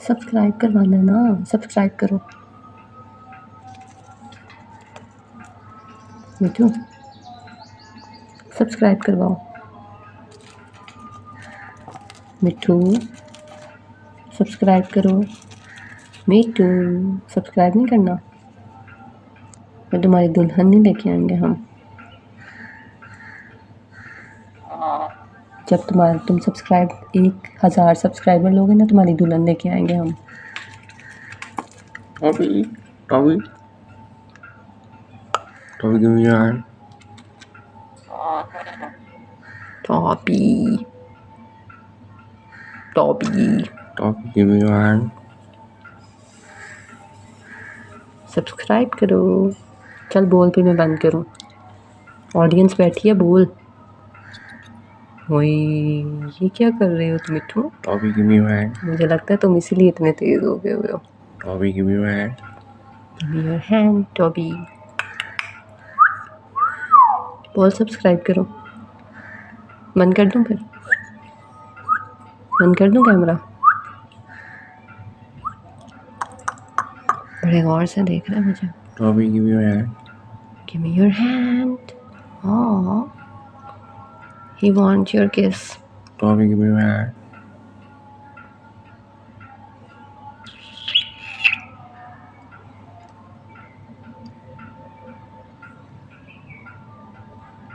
Subscribe करवाना ना, subscribe करो। मिठू सब्सक्राइब करवाओ। मिठू सब्सक्राइब करो। मिठू सब्सक्राइब नहीं करना, फिर तुम्हारी दुल्हन नहीं लेके आएंगे हम। जब तुम सब्सक्राइब 1000 सब्सक्राइबर लोगे ना, तुम्हारी दुल्हन लेके आएंगे हम। Toby Toby Toby give me your hand. Toby Toby Toby give me your hand. Subscribe करो। चल बोल, फिर मैं बंद करूँ। ऑडियंस बैठी है, बोल। ओए ये क्या कर रहे हो तुम Mithu? Toby give me your hand. मुझे लगता है तुम इसीलिए इतने तेज हो गए हो। Toby give me your hand. Give me your hand Toby. बोल सब्सक्राइब करो। बंद कर दूं फिर? बंद कर दूं कैमरा? बड़े गौर से देख रहे हैं मुझे। Toby give me your hand. Give me your hand. Oh, he wants your kiss. Toby give me your hand.